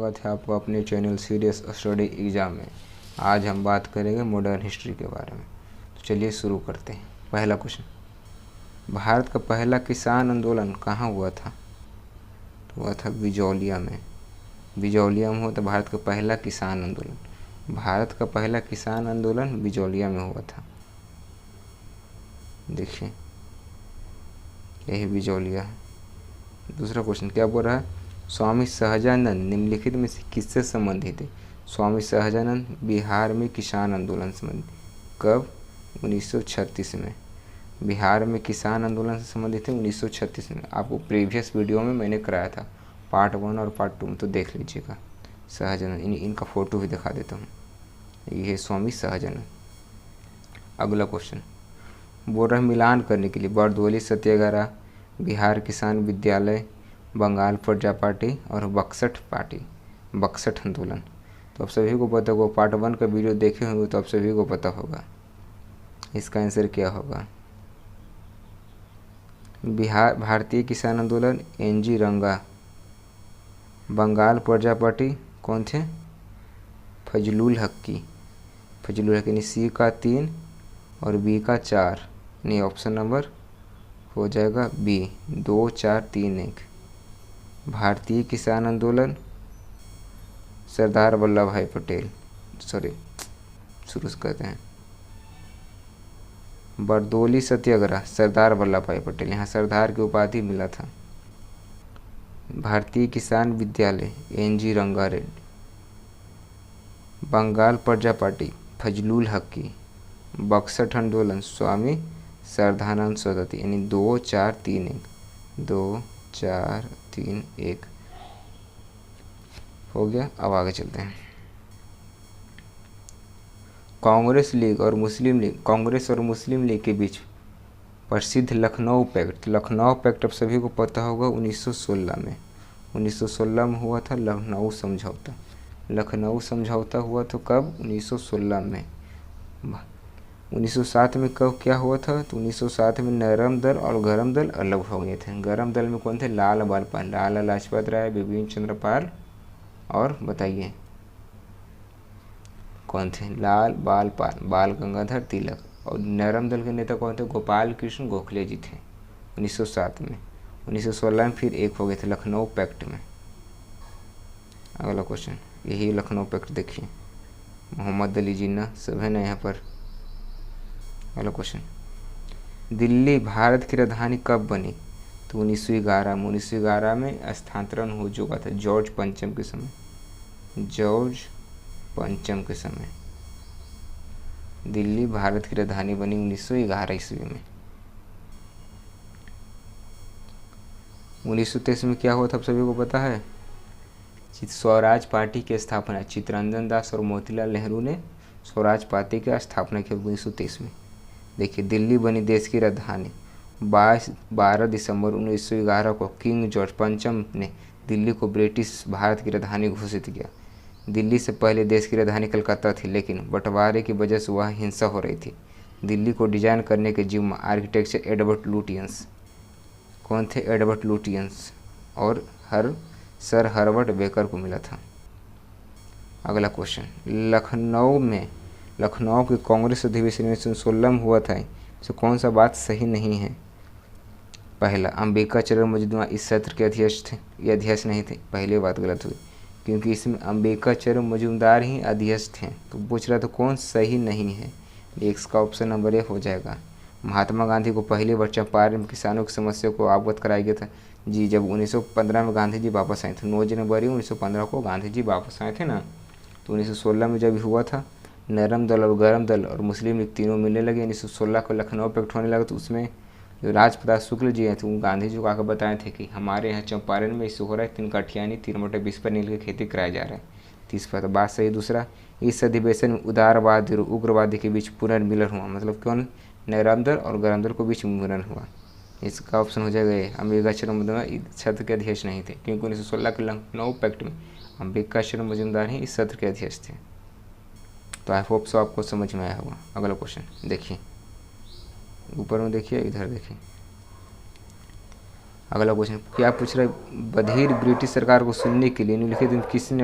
स्वागत है आपका अपने चैनल सीरियस स्टडी एग्ज़ाम में। आज हम बात करेंगे मॉडर्न हिस्ट्री के बारे में। तो चलिए शुरू करते हैं। पहला क्वेश्चन, भारत का पहला किसान आंदोलन कहाँ हुआ था? तो हुआ था बिजौलिया में। बिजौलिया में हुआ था भारत का पहला किसान आंदोलन। भारत का पहला किसान आंदोलन बिजौलिया में हुआ था। देखिए यही बिजौलिया है। दूसरा क्वेश्चन क्या बोल रहा है? स्वामी सहजानंद निम्नलिखित में से किससे संबंधित है? स्वामी सहजानंद बिहार में किसान आंदोलन से संबंधित। कब? 1936 में। बिहार में किसान आंदोलन से संबंधित है 1936 में। आपको प्रीवियस वीडियो में मैंने कराया था, पार्ट 1 और पार्ट 2 में, तो देख लीजिएगा। सहजानंद, इनका फ़ोटो भी दिखा देता हूँ। ये है स्वामी सहजानंद। अगला क्वेश्चन बोल रहा है मिलान करने के लिए बरदौली सत्याग्रह, बिहार किसान विद्यालय, बंगाल प्रजा पार्टी और बक्सठ पार्टी, बक्सठ आंदोलन। तो आप सभी को पता होगा, पार्ट 1 का वीडियो देखे होंगे तो आप सभी को पता होगा। इसका आंसर क्या होगा? बिहार भारतीय किसान आंदोलन एनजी रंगा। बंगाल प्रजा पार्टी कौन थे? फजलुल हक। फजलुल हक यानी सी का 3 और बी का 4, यानी ऑप्शन नंबर हो जाएगा बी, 2 4 3 1। भारतीय किसान आंदोलन सरदार वल्लभ भाई पटेल, शुरू से कहते हैं। बरदौली सत्याग्रह सरदार वल्लभ भाई पटेल, यहाँ सरदार की उपाधि मिला था। भारतीय किसान विद्यालय एनजी रंगा रेड्डी। बंगाल प्रजा पार्टी फजलुल हक। बक्सठ आंदोलन स्वामी श्रद्धानंद सरस्वती, यानी 2 4 3 1, 2 4 3 1 हो गया। अब आगे चलते हैं। कांग्रेस और मुस्लिम लीग के बीच प्रसिद्ध लखनऊ पैक्ट। लखनऊ पैक्ट अब सभी को पता होगा 1916 में। 1916 में हुआ था लखनऊ समझौता। लखनऊ समझौता हुआ तो कब? 1916 में। 1907 में कब क्या हुआ था? तो 1907 में नरम दल और गरम दल अलग हो गए थे। गरम दल में कौन थे? लाला लाजपत राय, बिपिन चंद्र पाल, और बताइए कौन थे? लाल बाल पाल, बाल गंगाधर तिलक। और नरम दल के नेता कौन थे? गोपाल कृष्ण गोखले जी थे 1907 में। 1916 में फिर एक हो गए थे लखनऊ पैक्ट में। अगला क्वेश्चन, यही लखनऊ पैक्ट देखिए, मोहम्मद अली जिन्ना सब है ना यहाँ पर। अगला क्वेश्चन, दिल्ली भारत की राजधानी कब बनी? तो 1911 में। 1911 में स्थानांतरण हो चुका था जॉर्ज पंचम के समय। जॉर्ज पंचम के समय दिल्ली भारत की राजधानी बनी 1911 ईस्वी में। 1923 में क्या हुआ था आप सभी को पता है? स्वराज पार्टी की स्थापना चित्तरंजन दास और मोतीलाल नेहरू ने स्वराज पार्टी की स्थापना की 1923 में। देखिए दिल्ली बनी देश की राजधानी। 12 दिसंबर 1911 को किंग जॉर्ज पंचम ने दिल्ली को ब्रिटिश भारत की राजधानी घोषित किया। दिल्ली से पहले देश की राजधानी कलकत्ता थी, लेकिन बंटवारे की वजह से वहाँ हिंसा हो रही थी। दिल्ली को डिजाइन करने के जिम्मा आर्किटेक्चर एडवर्ड लुटियंस। कौन थे? Edward Lutyens. और सर हर्बर्ट बेकर को मिला था। अगला क्वेश्चन, लखनऊ के कांग्रेस अधिवेशन 1916 में हुआ था, तो कौन सा बात सही नहीं है? पहला, अंबिका चरण मजूमदार इस सत्र के अध्यक्ष थे। ये अध्यक्ष नहीं थे, पहली बात गलत हुई, क्योंकि इसमें अंबिका चरण मजूमदार ही अध्यक्ष थे। तो पूछ रहा तो कौन सही नहीं है? इसका ऑप्शन नंबर ए हो जाएगा। महात्मा गांधी को पहली बार चंपारण में किसानों की समस्या को अवगत कराया गया था। जी, जब 1915 में गांधी जी वापस आए थे, 9 जनवरी 1915 को गांधी जी वापस आए थे ना। तो 1916 में जब हुआ था, नरम दल और गरम दल और मुस्लिम लीग तीनों मिलने लगे। 1916 को लखनऊ पैक्ट होने लगा, तो उसमें जो राजप्रताप शुक्ल जी हैं थे वो गांधी जी को आकर बताए थे कि हमारे यहाँ चंपारण में इसे हो रहा है, 3 काठियानी 3/20 पर नील की खेती कराया जा रहा है। 30 पर तो बात सही। दूसरा, इस अधिवेशन में उदारवादी और उग्रवादी के बीच पुनर्मिलन हुआ। मतलब कौन? नरम दल और गरम दल के बीच मिलन हुआ। इसका ऑप्शन हो जाएगा अंबिका चरण मजूमदार सत्र के अध्यक्ष नहीं थे, क्योंकि 1916 के लखनऊ पैक्ट में अंबिका चरण मजूमदार ही इस सत्र के अध्यक्ष थे। तो आई होप सो आपको समझ में आया होगा। अगला क्वेश्चन देखिए, ऊपर में देखिए, इधर देखिए। अगला क्वेश्चन क्या पूछ रहा है, बधिर ब्रिटिश सरकार को सुनने के लिए निम्नलिखित में किसने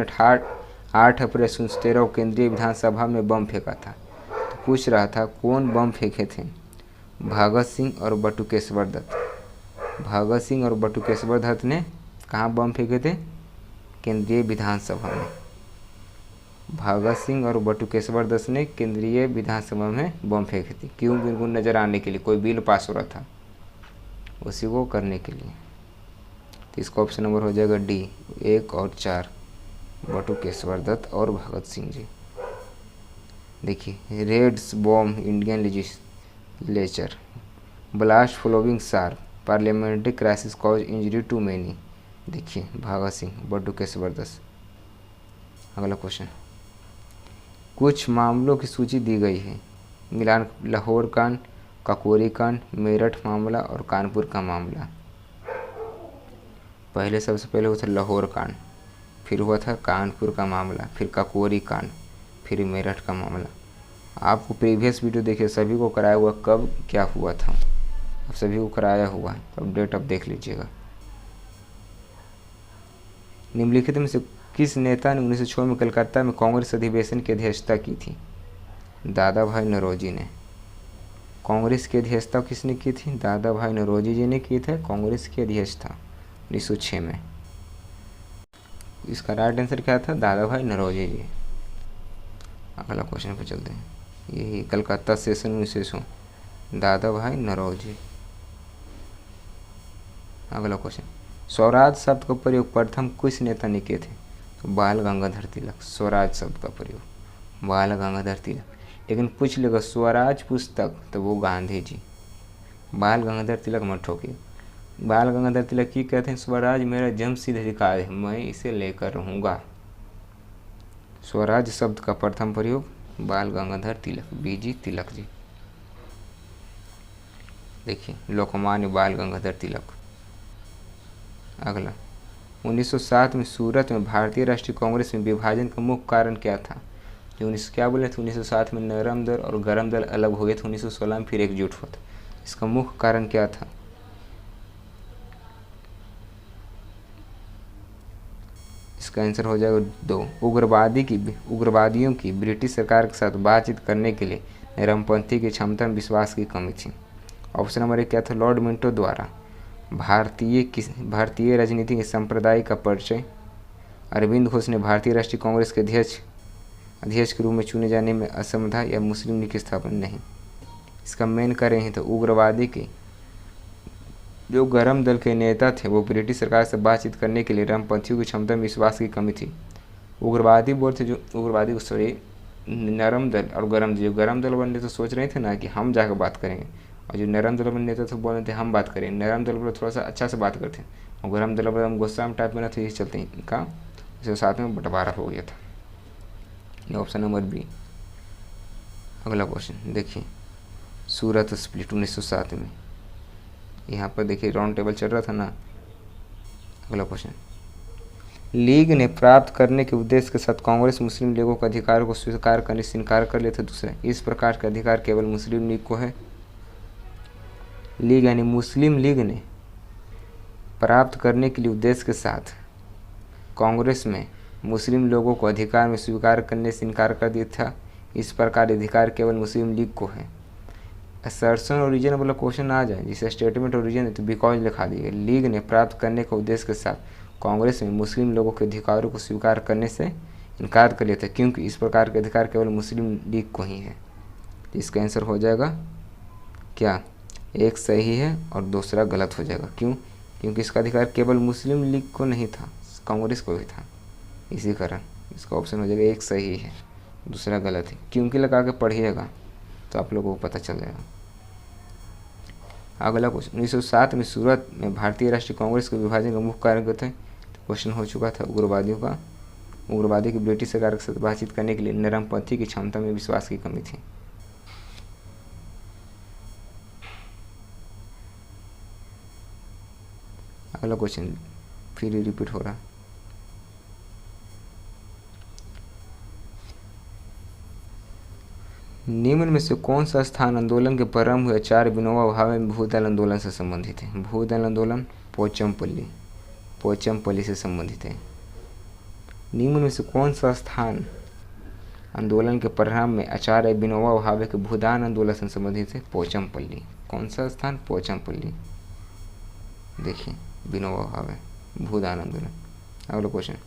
8 अप्रैल 1913 को केंद्रीय विधानसभा में बम फेंका था। तो पूछ रहा था कौन बम फेंके थे, भगत सिंह और बटुकेश्वर दत्त। भगत सिंह और बटुकेश्वर दत्त ने कहाँ बम फेंके थे, केंद्रीय विधानसभा में। भगत सिंह और बटुकेश्वर दत्त ने केंद्रीय विधानसभा में बम फेंके थे। क्यों, उनको नजर आने के लिए, कोई बिल पास हो रहा था उसी को करने के लिए। तो इसका ऑप्शन नंबर हो जाएगा डी, 1 और 4, बटुकेश्वर दत्त और भगत सिंह जी। देखिए, raids bomb Indian legislature, blast following सार, parliamentary crisis cause injury to many. देखिए, भगत सिंह, बटुकेश्वर दत्त। अगला क्वेश्चन, कुछ मामलों की सूची दी गई है, मिलान लाहौर कांड, काकोरी कांड, मेरठ मामला और कानपुर का मामला। पहले सबसे पहले हुआ था लाहौर कांड, फिर हुआ था कानपुर का मामला, फिर काकोरी कांड, फिर मेरठ का मामला। आपको प्रीवियस वीडियो देखिए, सभी को कराया हुआ कब क्या हुआ था, अब सभी को कराया हुआ है, तो अपडेट अब देख लीजिएगा। निम्नलिखित में से किस नेता ने 1906 में कलकत्ता में कांग्रेस अधिवेशन की अध्यक्षता की थी। दादा भाई नौरोजी ने। कांग्रेस की अध्यक्षता किसने की थी, दादा भाई नौरोजी जी ने की थी कांग्रेस की अध्यक्षता 1906 में। इसका राइट आंसर क्या था, दादा भाई नौरोजी जी। अगला क्वेश्चन पर चलते हैं, यही कलकत्ता सेशन 1906, दादा भाई नौरोजी। अगला क्वेश्चन, स्वराज शब्द का प्रयोग प्रथम किस नेता ने किए थे, तो बाल गंगाधर तिलक। स्वराज शब्द का प्रयोग बाल गंगाधर तिलक। लेकिन पूछ लेगा स्वराज पुस्तक, तो वो गांधी जी। बाल गंगाधर तिलक मत ठोकिए। बाल गंगाधर तिलक की कहते हैं, स्वराज मेरा जन्मसिद्ध अधिकार है, मैं इसे लेकर रहूँगा। स्वराज शब्द का प्रथम प्रयोग बाल गंगाधर तिलक, बीजी तिलक जी। देखिए, लोकमान्य बाल गंगाधर तिलक। अगला, 1907 में सूरत में भारतीय राष्ट्रीय कांग्रेस में विभाजन का मुख्य कारण क्या था। जो क्या बोले थे, 1907 में नरम दल और गरम दल अलग हो गए थे, 1916 में फिर एकजुट हुआ था। इसका मुख्य कारण क्या था, इसका आंसर हो जाएगा 2, उग्रवादियों की ब्रिटिश सरकार के साथ बातचीत करने के लिए नरमपंथी की क्षमता में विश्वास की कमी थी। ऑप्शन नंबर 1 क्या था, लॉर्ड मिंटो द्वारा भारतीय राजनीति के संप्रदाय का परिचय, अरविंद घोष ने भारतीय राष्ट्रीय कांग्रेस के अध्यक्ष के रूप में चुने जाने में असमर्थ, या मुस्लिम लीग की स्थापना नहीं। इसका मेन कारण ही था, उग्रवादी के जो गरम दल के नेता थे वो ब्रिटिश सरकार से बातचीत करने के लिए नरमपंथियों की क्षमता में विश्वास की कमी थी। उग्रवादी बोल थे, जो उग्रवादी सॉरी नरम दल और गरम दल, जो गरम दल वाले तो सोच रहे थे ना कि हम जाकर बात करेंगे, और जो नरम दल वाले नेता थे बोल रहे थे हम बात करें। नरम दल वाले थोड़ा सा अच्छा से बात करते हैं, और गरम दल वाले हम गुस्सा में टाइप में ना, तो यही चलते हैं इनका, इसे साथ में बंटवारा हो गया था। ये ऑप्शन नंबर बी। अगला क्वेश्चन देखिए, सूरत स्प्लिट 1907 में, यहाँ पर देखिए राउंड टेबल चल रहा था ना। अगला क्वेश्चन, लीग ने प्राप्त करने के उद्देश्य के साथ कांग्रेस मुस्लिम लीगों के अधिकारों को स्वीकार करने से इनकार कर लेते। दूसरा, इस प्रकार के अधिकार केवल मुस्लिम लीग को है। लीग यानी मुस्लिम लीग ने प्राप्त करने के लिए उद्देश्य के साथ कांग्रेस में मुस्लिम लोगों को अधिकार में स्वीकार करने से इनकार कर दिया था। इस प्रकार अधिकार केवल मुस्लिम लीग को है। असर्शन और रीजन वाला क्वेश्चन आ जाए, जिसे स्टेटमेंट और रीजन है, तो बिकॉज लिखा दिए। लीग ने प्राप्त करने के उद्देश्य के साथ कांग्रेस में मुस्लिम लोगों के अधिकारों को स्वीकार करने से इनकार कर लिया था, क्योंकि इस प्रकार के अधिकार केवल मुस्लिम लीग को ही है। इसका आंसर हो जाएगा क्या, एक सही है और दूसरा गलत हो जाएगा। क्यों, क्योंकि इसका अधिकार केवल मुस्लिम लीग को नहीं था, कांग्रेस को भी था। इसी कारण इसका ऑप्शन हो जाएगा एक सही है, दूसरा गलत है। क्योंकि लगा के पढ़िएगा तो आप लोगों को पता चल जाएगा। अगला क्वेश्चन, 1907 में सूरत में भारतीय राष्ट्रीय कांग्रेस के विभाजन का मुख्य कारण क्या था। क्वेश्चन हो चुका था उग्रवादी की ब्रिटिश सरकार के साथ बातचीत करने के लिए नरमपंथी की क्षमता में विश्वास की कमी थी। अगला क्वेश्चन फिर रिपीट हो रहा, निम्न में से कौन सा स्थान आंदोलन के प्रारंभ हुए 4 विनोबा भावे में भूदल आंदोलन से संबंधित है। भूदल आंदोलन पोचमपल्ली, पोचमपल्ली से संबंधित है। निम्न में से कौन सा स्थान आंदोलन के परिणाम में आचार्य विनोबा भावे के भूदान आंदोलन से संबंधित है? पोचमपल्ली। कौन सा स्थान? पोचमपल्ली। देखिए विनोबा भावे, भूदान आंदोलन। अगला क्वेश्चन,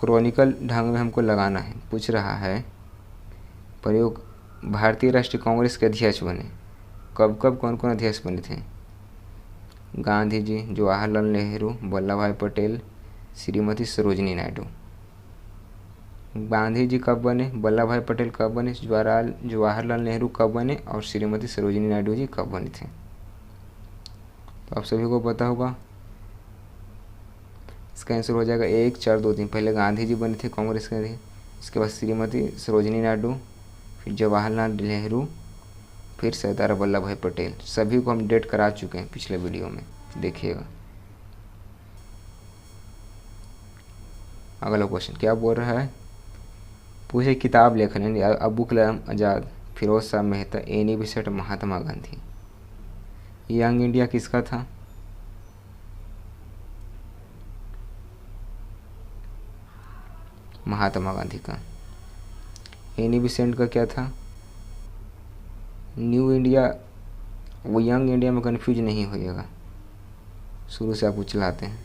क्रॉनिकल ढंग में हमको लगाना है। पूछ रहा है प्रयोग, भारतीय राष्ट्रीय कांग्रेस के अध्यक्ष बने कब कब, कौन कौन अध्यक्ष बने थे? गांधी जी, जवाहरलाल नेहरू, वल्लभ भाई पटेल, श्रीमती सरोजिनी नायडू। गांधी जी कब बने, वल्लभ भाई पटेल कब बने, जवाहरलाल नेहरू कब बने और श्रीमती सरोजिनी नायडू जी कब बने थे? तो आप सभी को पता होगा। इसका आंसर हो जाएगा 1 4 2 3। पहले गांधी जी बने थे कांग्रेस के अध्यक्ष, इसके बाद श्रीमती सरोजिनी नायडू, फिर जवाहरलाल नेहरू, फिर सरदार वल्लभ भाई पटेल। सभी को हम डेट करा चुके हैं पिछले वीडियो में, देखिएगा। अगला क्वेश्चन क्या बोल रहा है? पूछे किताब लेखन यानी Abul Kalam Azad, Firoz Shah Mehta, Annie Besant, Mahatma Gandhi. Young India किसका था? महात्मा गांधी का। एनी बेसेंट का क्या था? New India. वो यंग इंडिया में कंफ्यूज नहीं होइएगा, शुरू से आपको चलाते हैं।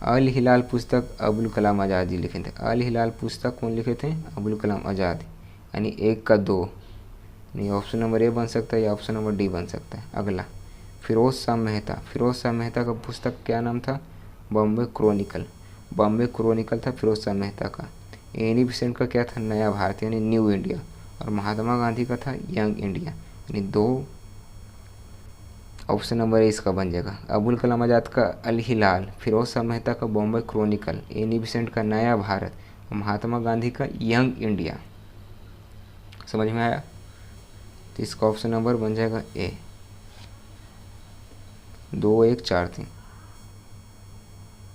अल हिलाल पुस्तक अबुल कलाम आज़ाद जी लिखे थे। अल हिलाल पुस्तक कौन लिखे थे? अबुल कलाम आज़ाद। यानी 1 का 2 नहीं, ऑप्शन नंबर ए बन सकता है या ऑप्शन नंबर डी बन सकता है। अगला फिरोज शाह मेहता। फिरोज शाह मेहता का पुस्तक क्या नाम था? बॉम्बे क्रॉनिकल। बॉम्बे क्रॉनिकल था फिरोज शाह मेहता का। एनी बेसेंट का क्या था? नया भारत यानी न्यू इंडिया। और महात्मा गांधी का था यंग इंडिया। यानी 2, ऑप्शन नंबर ए इसका बन जाएगा। अबुल कलाम आज़ाद का अल हिलाल, फिरोज शाह मेहता का बॉम्बे क्रॉनिकल, एनी बेसेंट का नया भारत और महात्मा गांधी का यंग इंडिया। समझ में आया? तो इसका ऑप्शन नंबर बन जाएगा ए। 2 1 4 3।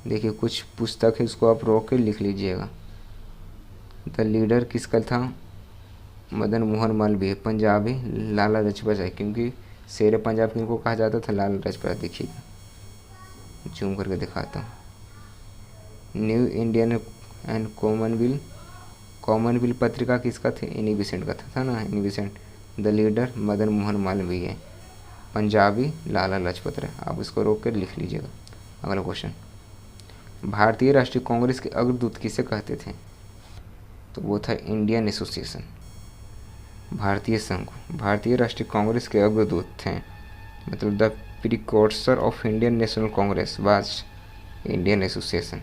देखिए कुछ पुस्तक है, इसको आप रोक के लिख लीजिएगा। द लीडर किसका था? मदन मोहन मालवीय। पंजाबी लाला लाजपत राय, क्योंकि शेर पंजाब किनको कहा जाता था? लाला लाजपत राय। देखिएगा जूम करके दिखाता हूँ। न्यू इंडियन एंड कॉमनवेल्थ पत्रिका किसका थे? एनी बेसेंट का था ना, Annie Besant. The leader Madan Mohan Malviya, Punjabi Lala Lajpat Rai. आप इसको रोक कर लिख लीजिएगा। अगला क्वेश्चन, भारतीय राष्ट्रीय कांग्रेस के अग्रदूत किसे कहते थे? तो वो था इंडियन एसोसिएशन, भारतीय संघ। भारतीय राष्ट्रीय कांग्रेस के अग्रदूत थे, मतलब the precursor of Indian National Congress was Indian Association.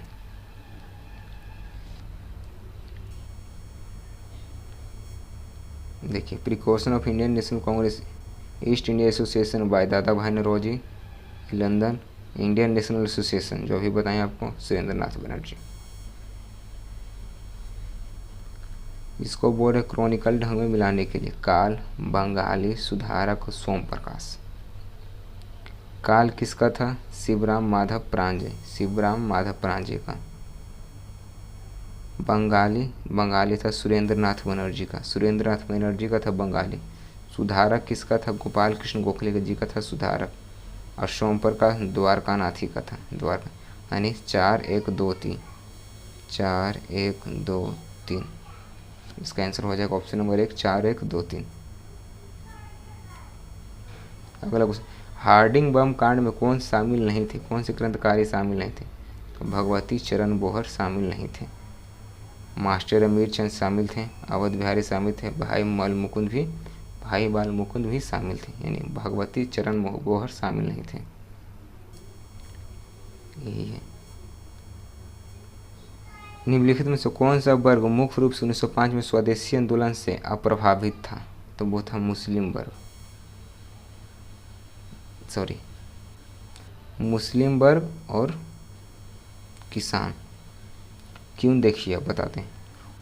देखिए precursor of Indian National Congress, East India Association by Dadabhai Naoroji, London. Indian National Association जो अभी बताएं आपको, सुरेंद्र नाथ बनर्जी। इसको बोल रहे क्रॉनिकल ढंग में मिलाने के लिए। काल, बंगाली, सुधारक, सोम प्रकाश। काल किसका था? शिवराम माधव प्रांजय, शिवराम माधव प्रांजय का। बंगाली था सुरेंद्र नाथ बनर्जी का, सुरेंद्र नाथ बनर्जी का था बंगाली। सुधारक किसका था? गोपाल कृष्ण गोखले जी का था सुधारक। और सोम प्रकाश द्वारका नाथी का था, द्वारका। यानी 4 1 2 3, 4 1 2 3। इसका आंसर हो जाएगा ऑप्शन नंबर 1, 4 1 2 3। अगला क्वेश्चन, हार्डिंग बम कांड में कौन शामिल नहीं थे? कौन से क्रांतिकारी शामिल नहीं थे? तो भगवती चरण बोहर शामिल नहीं थे। मास्टर अमीर चंद शामिल थे, अवध बिहारी शामिल थे, भाई बाल मुकुंद भी शामिल थे। यानी भगवती चरण बोहर शामिल नहीं थे। यही है। निम्नलिखित में से कौन सा वर्ग मुख्य रूप से 1905 में स्वदेशी आंदोलन से अप्रभावित था? तो वो था मुस्लिम वर्ग और किसान। क्यों? देखिए अब बताते हैं।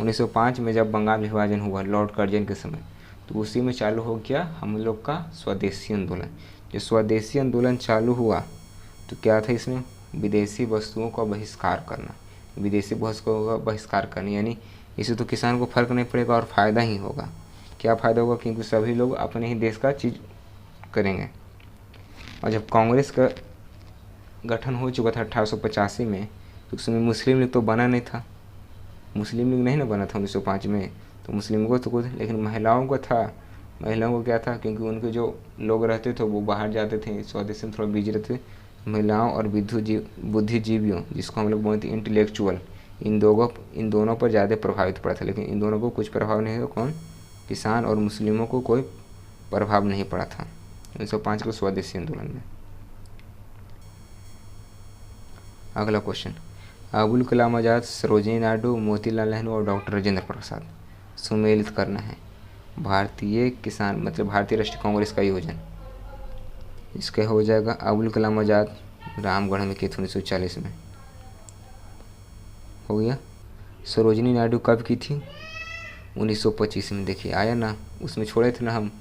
1905 में जब बंगाल विभाजन हुआ लॉर्ड कर्जन के समय, तो उसी में चालू हो गया हम लोग का स्वदेशी आंदोलन। जो स्वदेशी आंदोलन चालू हुआ तो क्या था इसमें? विदेशी वस्तुओं का बहिष्कार करना, विदेशी वस्तुओं का बहिष्कार करना। यानी इससे तो किसान को फर्क नहीं पड़ेगा और फ़ायदा ही होगा। क्या फ़ायदा होगा? क्योंकि सभी लोग अपने ही देश का चीज़ करेंगे। और जब कांग्रेस का गठन हो चुका था 1885 में, तो उसमें मुस्लिम लीग तो बना नहीं था, मुस्लिम लीग नहीं ना बना था 1905 में, तो मुस्लिम को तो कुछ, लेकिन महिलाओं को था। महिलाओं को क्या था, क्योंकि उनके जो लोग रहते थे वो बाहर जाते थे, स्वदेश में थोड़ा बिजी रहते थे। महिलाओं और बुद्धिजीवियों, जिसको हम लोग बोलते हैं इंटेलेक्चुअल, इन दोनों पर ज़्यादा प्रभावित पड़ा था। लेकिन इन दोनों को कुछ प्रभाव नहीं था, कौन, किसान और मुस्लिमों को कोई प्रभाव नहीं पड़ा था 1905 के स्वदेशी आंदोलन में। अगला क्वेश्चन, अबुल कलाम आज़ाद, सरोजिनी नायडू, मोतीलाल नेहरू और डॉक्टर राजेंद्र प्रसाद सुमेलित करना है भारतीय किसान मतलब भारतीय राष्ट्रीय कांग्रेस का योजन। इसका हो जाएगा अबुल कलाम आज़ाद रामगढ़ में की थी 1940 में, हो गया। सरोजिनी नायडू कब की थी, 1925 में। देखिए आया ना, उसमें छोड़े थे ना हम,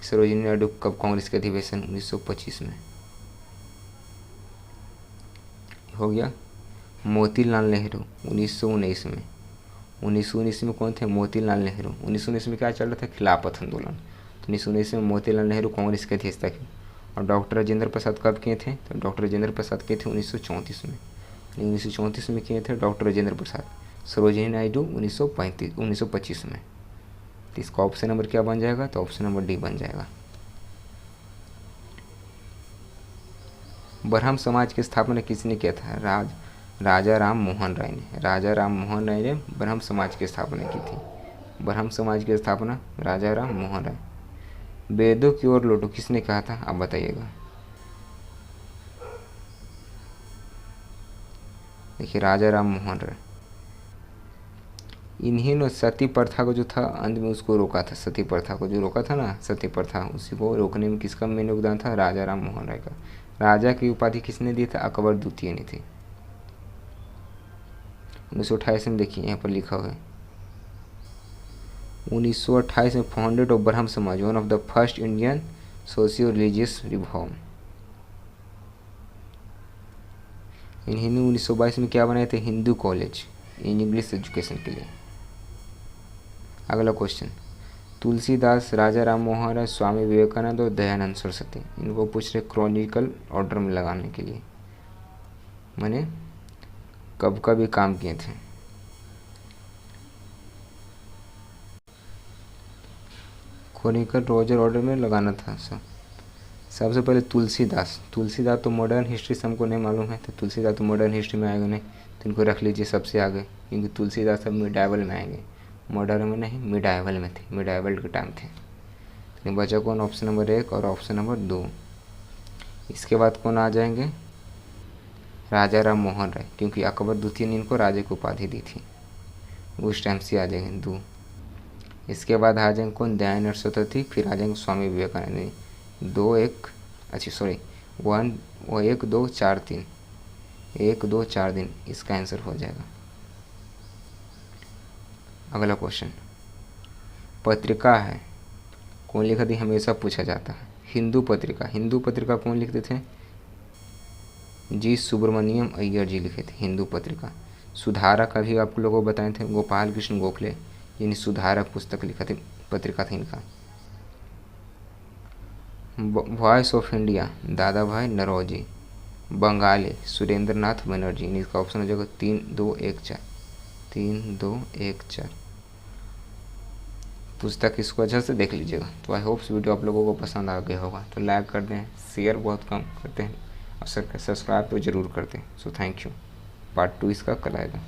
सरोजिनी नायडू कब कांग्रेस के अधिवेशन, 1925 में, हो गया। मोतीलाल नेहरू 1919 में, 1919 में कौन थे, मोतीलाल नेहरू। 1919 में क्या चल रहा था, खिलाफत आंदोलन, तो 1919 में मोतीलाल नेहरू कांग्रेस के अध्यक्ष थे। और डॉक्टर राजेंद्र प्रसाद कब किए थे, तो डॉक्टर राजेंद्र प्रसाद किए थे 1934 में, 1934 में किए थे डॉक्टर राजेंद्र प्रसाद। सरोजिनी नायडू 1925 में। तो इसका ऑप्शन नंबर क्या बन जाएगा, तो ऑप्शन नंबर डी बन जाएगा। ब्रह्म समाज की स्थापना किसने किया था, राजा राम मोहन राय ने। राजा राम मोहन राय ने ब्रह्म समाज की स्थापना की थी। ब्रह्म समाज की स्थापना राजा राम मोहन राय। वेदों की ओर लौटो किसने कहा था, आप बताइएगा। देखिए राजा राम मोहन राय, इन्हीं ने सती प्रथा को जो था अंत में उसको रोका था। सती प्रथा को जो रोका था ना, सती प्रथा, उसी को रोकने में किसका मेन योगदान था, राजा राम मोहन राय का। राजा की उपाधि किसने दी था, अकबर द्वितीय ने थी। 1928 में देखिए यहाँ पर लिखा हुआ है, 1928 में फाउंडेड ऑफ ब्रह्म समाज, one of the first Indian socio religious reform. इन्हीं ने 1922 में क्या बनाए थे, Hindu college in English education के लिए। अगला क्वेश्चन, तुलसीदास, राजा राम मोहन राय, स्वामी विवेकानंद और दयानंद सरस्वती, इनको पूछ रहे क्रॉनिकल ऑर्डर में लगाने के लिए, मैंने कब कब ये काम किए थे। क्रॉनिकल रोजर ऑर्डर में लगाना था। सबसे पहले तुलसीदास तो मॉडर्न हिस्ट्री से हमको नहीं मालूम है, तो तुलसीदास तो मॉडर्न हिस्ट्री में आएगा नहीं, तो इनको रख लीजिए सबसे आगे, क्योंकि तुलसीदास सब मिडाइवल में आएंगे, मॉडर्न में नहीं, मिडाइवल में थे, मिडाइवल के टाइम थे। तो बचा कौन, ऑप्शन नंबर 1 और ऑप्शन नंबर 2। इसके बाद कौन आ जाएंगे, राजा राम मोहन राय, क्योंकि अकबर द्वितीय ने इनको राजा की उपाधि दी थी, उस टाइम से आ जाएंगे 2। इसके बाद आ जाएंगे कौन, दयानंद सरस्वती, फिर आ जाएंगे स्वामी विवेकानंद। 2 1 अच्छी सॉरी 1 1 2 4 3 1 2 4 दिन इसका आंसर हो जाएगा। अगला क्वेश्चन, पत्रिका है कौन लिखा थी, हमेशा पूछा जाता है। हिंदू पत्रिका कौन लिखते थे, जी सुब्रमण्यम अय्यर जी लिखे थे हिंदू पत्रिका। सुधारक अभी आप लोगों को बताए थे, गोपाल कृष्ण गोखले, जिन्हें सुधारक पुस्तक लिखा थी, पत्रिका थी इनका। वॉइस ऑफ इंडिया, दादा भाई नरौजी। बंगाली, सुरेंद्र नाथ बनर्जी। इसका ऑप्शन हो जाएगा 3 2 1 4 3 2 1 4। पुस्तक इसको अच्छे से देख लीजिएगा। तो आई होप्स वीडियो आप लोगों को पसंद आ गया होगा, तो लाइक कर दें, शेयर बहुत कम करते हैं और सब्सक्राइब तो ज़रूर करते हैं। So thank you. पार्ट 2 इसका कल आएगा।